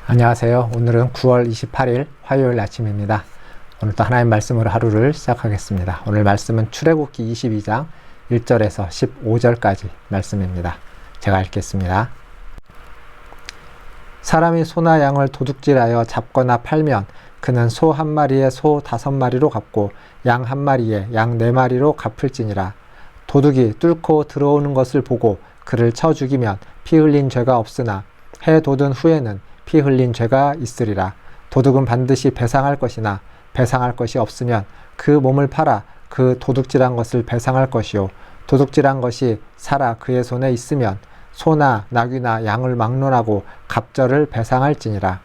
안녕하세요. 오늘은 9월 28일 화요일 아침입니다. 오늘도 하나님 말씀으로 하루를 시작하겠습니다. 오늘 말씀은 출애굽기 22장 1절에서 15절까지 말씀입니다. 제가 읽겠습니다. 사람이 소나 양을 도둑질하여 잡거나 팔면 그는 소 한 마리에 소 5마리로 갚고 양 한 마리에 양 4마리로 갚을지니라. 도둑이 뚫고 들어오는 것을 보고 그를 쳐 죽이면 피 흘린 죄가 없으나 해 돋은 후에는 피 흘린 죄가 있으리라. 도둑은 반드시 배상할 것이나 배상할 것이 없으면 그 몸을 팔아 그 도둑질한 것을 배상할 것이요, 도둑질한 것이 살아 그의 손에 있으면 소나 나귀나 양을 막론하고 갑절을 배상할지니라.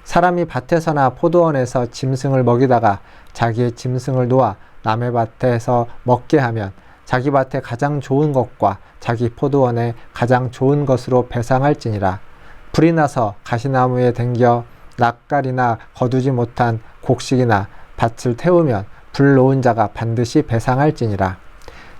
사람이 밭에서나 포도원에서 짐승을 먹이다가 자기의 짐승을 놓아 남의 밭에서 먹게 하면 자기 밭에 가장 좋은 것과 자기 포도원에 가장 좋은 것으로 배상할지니라. 불이 나서 가시나무에 댕겨 낯갈이나 거두지 못한 곡식이나 밭을 태우면 불 놓은 자가 반드시 배상할지니라.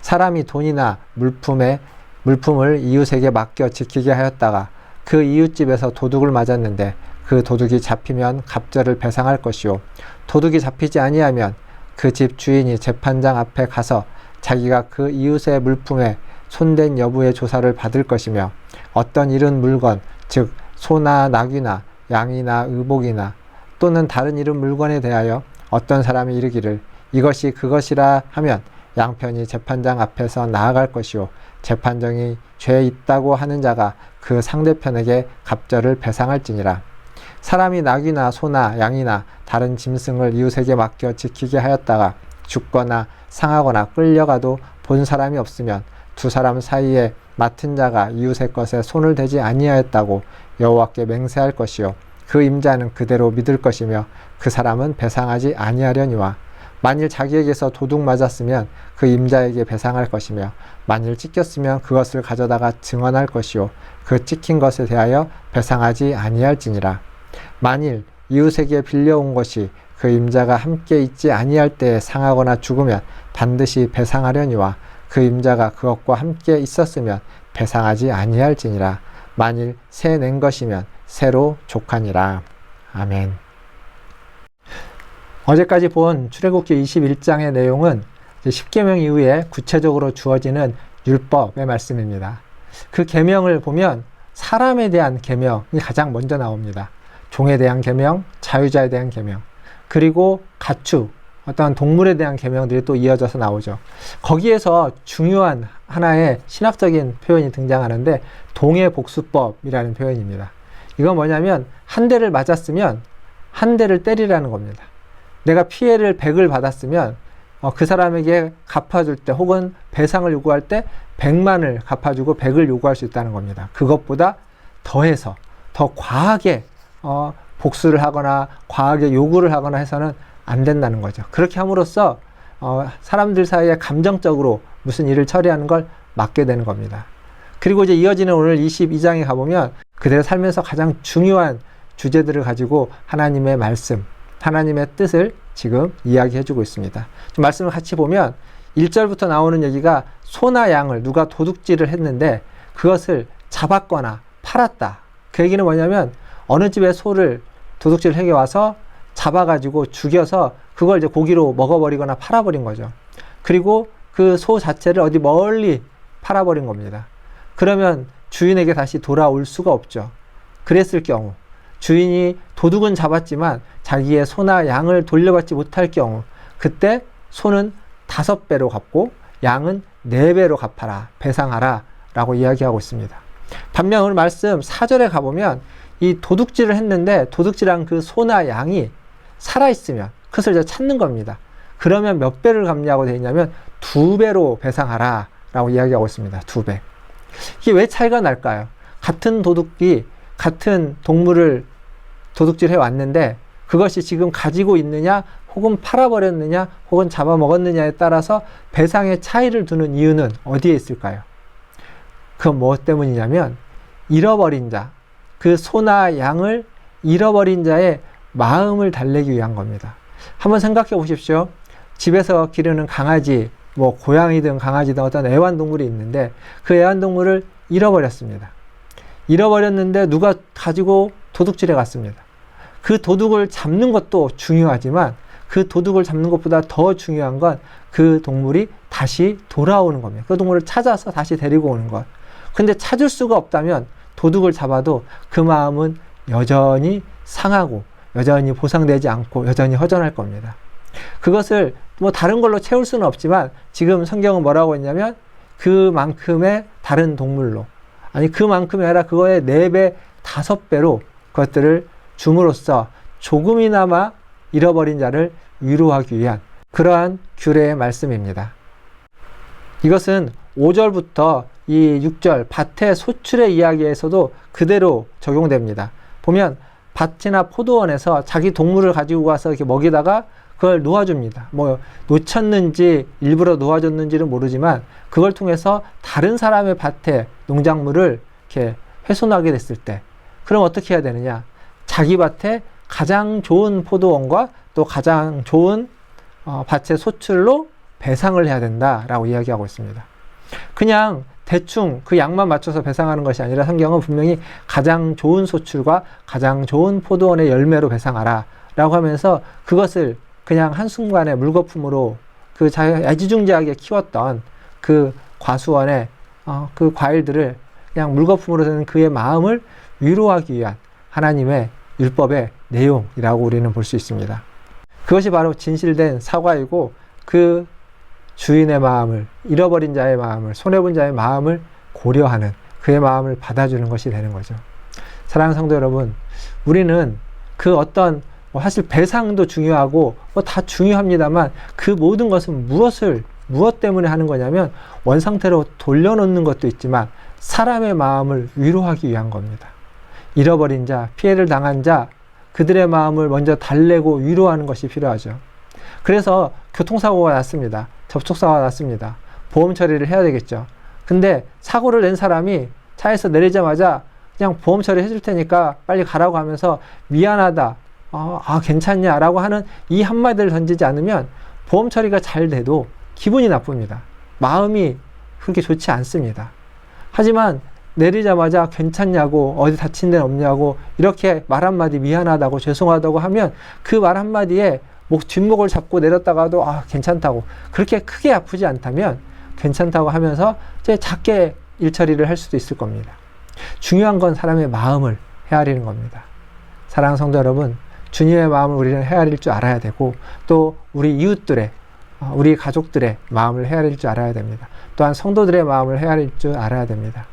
사람이 돈이나 물품을 이웃에게 맡겨 지키게 하였다가 그 이웃집에서 도둑을 맞았는데 그 도둑이 잡히면 갑절을 배상할 것이요, 도둑이 잡히지 아니하면 그 집 주인이 재판장 앞에 가서 자기가 그 이웃의 물품에 손댄 여부의 조사를 받을 것이며, 어떤 잃은 물건, 즉 소나 나귀나 양이나 의복이나 또는 다른 잃은 물건에 대하여 어떤 사람이 이르기를 이것이 그것이라 하면 양편이 재판장 앞에서 나아갈 것이요, 재판장이 죄 있다고 하는 자가 그 상대편에게 갑절을 배상할지니라. 사람이 나귀나 소나 양이나 다른 짐승을 이웃에게 맡겨 지키게 하였다가 죽거나 상하거나 끌려가도 본 사람이 없으면 두 사람 사이에 맡은 자가 이웃의 것에 손을 대지 아니하였다고 여호와께 맹세할 것이요, 그 임자는 그대로 믿을 것이며 그 사람은 배상하지 아니하려니와. 만일 자기에게서 도둑 맞았으면 그 임자에게 배상할 것이며 만일 찢겼으면 그것을 가져다가 증언할 것이요, 그 찢긴 것에 대하여 배상하지 아니할지니라. 만일 이웃에게 빌려온 것이 그 임자가 함께 있지 아니할 때에 상하거나 죽으면 반드시 배상하려니와 그 임자가 그것과 함께 있었으면 배상하지 아니할지니라. 만일 새 낸 것이면 새로 족하니라. 아멘. 어제까지 본 출애굽기 21장의 내용은 십계명 이후에 구체적으로 주어지는 율법의 말씀입니다. 그 계명을 보면 사람에 대한 계명이 가장 먼저 나옵니다. 종에 대한 계명, 자유자에 대한 계명, 그리고 가축, 어떤 동물에 대한 계명들이 또 이어져서 나오죠. 거기에서 중요한 하나의 신학적인 표현이 등장하는데 동해복수법이라는 표현입니다. 이건 뭐냐면 한 대를 맞았으면 한 대를 때리라는 겁니다. 내가 피해를 100을 받았으면 그 사람에게 갚아줄 때 혹은 배상을 요구할 때 100만을 갚아주고 100을 요구할 수 있다는 겁니다. 그것보다 더해서 더 과하게 복수를 하거나 과하게 요구를 하거나 해서는 안 된다는 거죠. 그렇게 함으로써 사람들 사이에 감정적으로 무슨 일을 처리하는 걸 막게 되는 겁니다. 그리고 이제 이어지는 오늘 22장에 가보면 그들의 삶에서 가장 중요한 주제들을 가지고 하나님의 말씀, 하나님의 뜻을 지금 이야기해주고 있습니다. 좀 말씀을 같이 보면 1절부터 나오는 얘기가 소나 양을 누가 도둑질을 했는데 그것을 잡았거나 팔았다. 그 얘기는 뭐냐면 어느 집에 소를 도둑질 해게 와서 잡아가지고 죽여서 그걸 이제 고기로 먹어버리거나 팔아버린 거죠. 그리고 그 소 자체를 어디 멀리 팔아버린 겁니다. 그러면 주인에게 다시 돌아올 수가 없죠. 그랬을 경우 주인이 도둑은 잡았지만 자기의 소나 양을 돌려받지 못할 경우 그때 소는 5배로 갚고 양은 4배로 갚아라, 배상하라 라고 이야기하고 있습니다. 반면 오늘 말씀 4절에 가보면 이 도둑질을 했는데 도둑질한 그 소나 양이 살아있으면 그것을 이제 찾는 겁니다. 그러면 몇 배를 갚냐고 되어 있냐면 2배로 배상하라 라고 이야기하고 있습니다. 2배. 이게 왜 차이가 날까요? 같은 도둑이 같은 동물을 도둑질해 왔는데 그것이 지금 가지고 있느냐 혹은 팔아버렸느냐 혹은 잡아먹었느냐에 따라서 배상의 차이를 두는 이유는 어디에 있을까요? 그건 무엇 때문이냐면 잃어버린 자, 그 소나 양을 잃어버린 자의 마음을 달래기 위한 겁니다. 한번 생각해 보십시오. 집에서 기르는 강아지, 고양이든 강아지든 어떤 애완동물이 있는데 그 애완동물을 잃어버렸습니다. 잃어버렸는데 누가 가지고 도둑질해 갔습니다. 그 도둑을 잡는 것도 중요하지만 그 도둑을 잡는 것보다 더 중요한 건 그 동물이 다시 돌아오는 겁니다. 그 동물을 찾아서 다시 데리고 오는 것. 근데 찾을 수가 없다면 도둑을 잡아도 그 마음은 여전히 상하고 여전히 보상되지 않고 여전히 허전할 겁니다. 그것을 뭐 다른 걸로 채울 수는 없지만 지금 성경은 뭐라고 했냐면 그만큼의 다른 동물로, 아니 그만큼이 아니라 그거의 4배, 5배로 그것들을 줌으로써 조금이나마 잃어버린 자를 위로하기 위한 그러한 규례의 말씀입니다. 이것은 5절부터 이 6절 밭의 소출의 이야기에서도 그대로 적용됩니다. 보면 밭이나 포도원에서 자기 동물을 가지고 가서 이렇게 먹이다가 그걸 놓아줍니다. 뭐 놓쳤는지 일부러 놓아줬는지는 모르지만 그걸 통해서 다른 사람의 밭에 농작물을 이렇게 훼손하게 됐을 때 그럼 어떻게 해야 되느냐? 자기 밭에 가장 좋은 포도원과 또 가장 좋은 밭의 소출로 배상을 해야 된다라고 이야기하고 있습니다. 그냥 대충 그 양만 맞춰서 배상하는 것이 아니라 성경은 분명히 가장 좋은 소출과 가장 좋은 포도원의 열매로 배상하라 라고 하면서 그것을 그냥 한순간에 물거품으로 그 애지중지하게 키웠던 그 과수원의 그 과일들을 그냥 물거품으로 되는 그의 마음을 위로하기 위한 하나님의 율법의 내용이라고 우리는 볼 수 있습니다. 그것이 바로 진실된 사과이고 그 주인의 마음을, 잃어버린 자의 마음을, 손해본 자의 마음을 고려하는 그의 마음을 받아주는 것이 되는 거죠. 사랑하는 성도 여러분, 우리는 그 어떤 사실 배상도 중요하고 다 중요합니다만 그 모든 것은 무엇 때문에 하는 거냐면 원상태로 돌려놓는 것도 있지만 사람의 마음을 위로하기 위한 겁니다. 잃어버린 자, 피해를 당한 자, 그들의 마음을 먼저 달래고 위로하는 것이 필요하죠. 그래서 교통사고가 났습니다. 접촉사고가 났습니다. 보험 처리를 해야 되겠죠. 근데 사고를 낸 사람이 차에서 내리자마자 그냥 보험 처리 해줄 테니까 빨리 가라고 하면서 미안하다, 괜찮냐 라고 하는 이 한마디를 던지지 않으면 보험 처리가 잘 돼도 기분이 나쁩니다. 마음이 그렇게 좋지 않습니다. 하지만 내리자마자 괜찮냐고, 어디 다친 데는 없냐고 이렇게 말 한마디 미안하다고 죄송하다고 하면 그 말 한마디에 뒷목을 잡고 내렸다가도 괜찮다고, 그렇게 크게 아프지 않다면 괜찮다고 하면서 이제 작게 일 처리를 할 수도 있을 겁니다. 중요한 건 사람의 마음을 헤아리는 겁니다. 사랑하는 성도 여러분, 주님의 마음을 우리는 헤아릴 줄 알아야 되고 또 우리 이웃들의, 우리 가족들의 마음을 헤아릴 줄 알아야 됩니다. 또한 성도들의 마음을 헤아릴 줄 알아야 됩니다.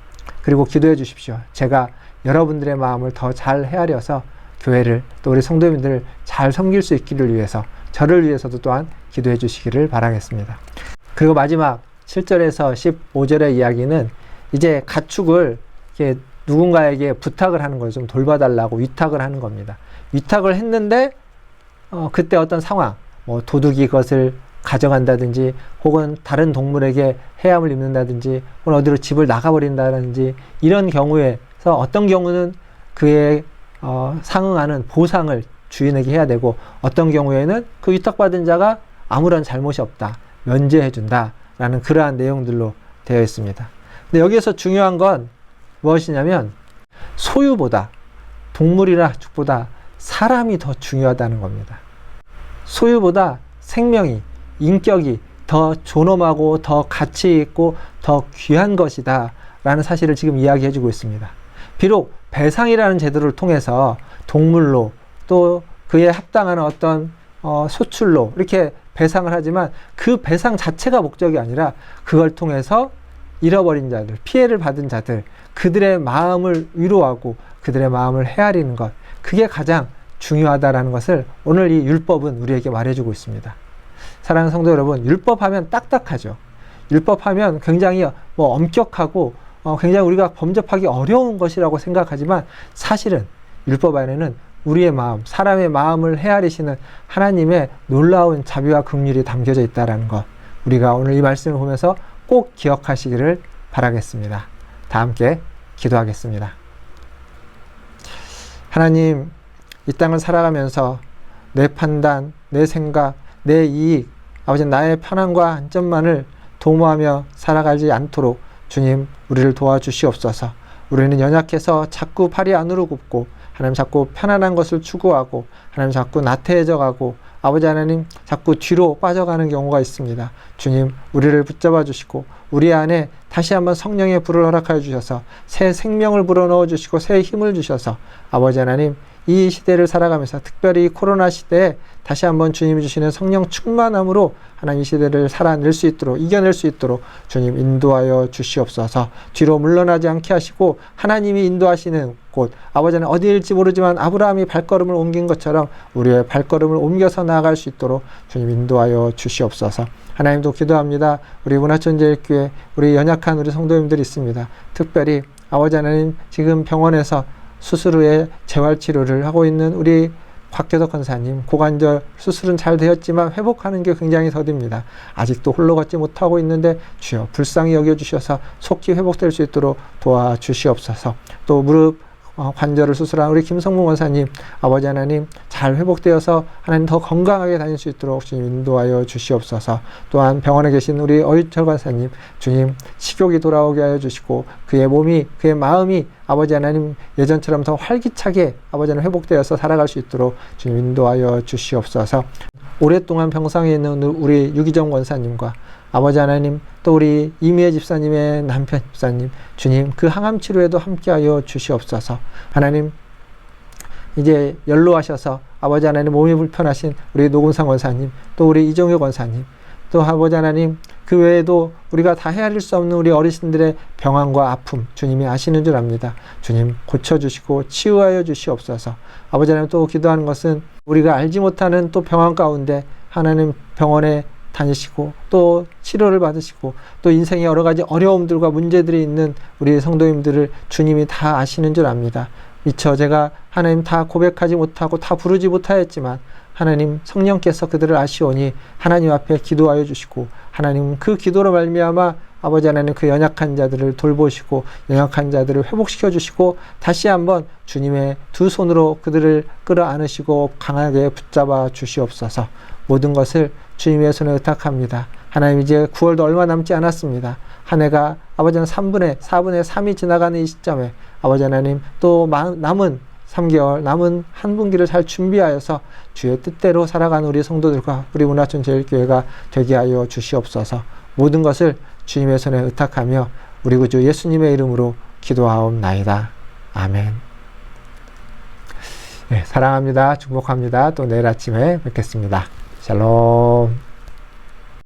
그리고 기도해 주십시오. 제가 여러분들의 마음을 더 잘 헤아려서 교회를 또 우리 성도님들을 잘 섬길 수 있기를 위해서 저를 위해서도 또한 기도해 주시기를 바라겠습니다. 그리고 마지막 7절에서 15절의 이야기는 이제 가축을 이렇게 누군가에게 부탁을 하는 거예요. 좀 돌봐달라고 위탁을 하는 겁니다. 위탁을 했는데 그때 어떤 상황, 도둑이 그것을 가져간다든지 혹은 다른 동물에게 해함을 입는다든지 혹은 어디로 집을 나가버린다든지 이런 경우에서 어떤 경우는 그의 상응하는 보상을 주인에게 해야 되고 어떤 경우에는 그 위탁받은 자가 아무런 잘못이 없다, 면제해준다 라는 그러한 내용들로 되어 있습니다. 근데 여기에서 중요한 건 무엇이냐면 소유보다, 동물이나 가축보다 사람이 더 중요하다는 겁니다. 소유보다 생명이, 인격이 더 존엄하고 더 가치 있고 더 귀한 것이다 라는 사실을 지금 이야기해 주고 있습니다. 비록 배상이라는 제도를 통해서 동물로 또 그에 합당하는 어떤 소출로 이렇게 배상을 하지만 그 배상 자체가 목적이 아니라 그걸 통해서 잃어버린 자들, 피해를 받은 자들, 그들의 마음을 위로하고 그들의 마음을 헤아리는 것, 그게 가장 중요하다라는 것을 오늘 이 율법은 우리에게 말해주고 있습니다. 사랑하는 성도 여러분, 율법하면 딱딱하죠. 율법하면 굉장히 엄격하고 굉장히 우리가 범접하기 어려운 것이라고 생각하지만 사실은 율법 안에는 우리의 마음, 사람의 마음을 헤아리시는 하나님의 놀라운 자비와 긍휼이 담겨져 있다는 것, 우리가 오늘 이 말씀을 보면서 꼭 기억하시기를 바라겠습니다. 다 함께 기도하겠습니다. 하나님, 이 땅을 살아가면서 내 판단, 내 생각, 내 이익, 아버지 나의 편안과 안전만을 도모하며 살아가지 않도록 주님 우리를 도와주시옵소서. 우리는 연약해서 자꾸 팔이 안으로 굽고 하나님 자꾸 편안한 것을 추구하고 하나님 자꾸 나태해져 가고 아버지 하나님 자꾸 뒤로 빠져가는 경우가 있습니다. 주님 우리를 붙잡아 주시고 우리 안에 다시 한번 성령의 불을 허락하여 주셔서 새 생명을 불어넣어 주시고 새 힘을 주셔서 아버지 하나님 이 시대를 살아가면서 특별히 코로나 시대에 다시 한번 주님이 주시는 성령 충만함으로 하나님 이 시대를 살아낼 수 있도록 이겨낼 수 있도록 주님 인도하여 주시옵소서. 뒤로 물러나지 않게 하시고 하나님이 인도하시는 곳 아버지는 어디일지 모르지만 아브라함이 발걸음을 옮긴 것처럼 우리의 발걸음을 옮겨서 나아갈 수 있도록 주님 인도하여 주시옵소서. 하나님도 기도합니다. 우리 문화촌제일교회 우리 연약한 우리 성도님들이 있습니다. 특별히 아버지 하나님 지금 병원에서 수술 후에 재활치료를 하고 있는 우리 곽교덕 권사님 고관절 수술은 잘 되었지만 회복하는 게 굉장히 더딥니다. 아직도 홀로 걷지 못하고 있는데 주여 불쌍히 여겨주셔서 속히 회복될 수 있도록 도와주시옵소서. 또 무릎 관절을 수술한 우리 김성문 원사님 아버지 하나님 잘 회복되어서 하나님 더 건강하게 다닐 수 있도록 주님 인도하여 주시옵소서. 또한 병원에 계신 우리 어유철 권사님 주님 식욕이 돌아오게 하여 주시고 그의 몸이 그의 마음이 아버지 하나님 예전처럼 더 활기차게 아버지 하나님 회복되어서 살아갈 수 있도록 주님 인도하여 주시옵소서. 오랫동안 병상에 있는 우리 유기정 원사님과 아버지 하나님 또 우리 이미애 집사님의 남편 집사님 주님 그 항암 치료에도 함께하여 주시옵소서. 하나님 이제 연로하셔서 아버지 하나님 몸이 불편하신 우리 노근상 원사님 또 우리 이종혁 원사님 또 아버지 하나님 그 외에도 우리가 다 헤아릴 수 없는 우리 어르신들의 병환과 아픔 주님이 아시는 줄 압니다. 주님 고쳐주시고 치유하여 주시옵소서. 아버지 하나님 또 기도하는 것은 우리가 알지 못하는 또 병환 가운데 하나님 병원에 다니시고 또 치료를 받으시고 또 인생의 여러 가지 어려움들과 문제들이 있는 우리 성도님들을 주님이 다 아시는 줄 압니다. 미처 제가 하나님 다 고백하지 못하고 다 부르지 못하였지만 하나님 성령께서 그들을 아시오니 하나님 앞에 기도하여 주시고 하나님 그 기도로 말미암아 아버지 하나님 그 연약한 자들을 돌보시고 연약한 자들을 회복시켜 주시고 다시 한번 주님의 두 손으로 그들을 끌어안으시고 강하게 붙잡아 주시옵소서. 모든 것을 주님의 손에 의탁합니다. 하나님 이제 9월도 얼마 남지 않았습니다. 한 해가 아버지 하나님 4분의 3이 지나가는 이 시점에 아버지 하나님 또 남은 3개월 남은 한 분기를 잘 준비하여서 주의 뜻대로 살아가는 우리 성도들과 우리 문화촌 제일교회가 되게 하여 주시옵소서. 모든 것을 주님의 손에 의탁하며 우리 구주 예수님의 이름으로 기도하옵나이다. 아멘. 네, 사랑합니다. 축복합니다. 또 내일 아침에 뵙겠습니다. 샬롬.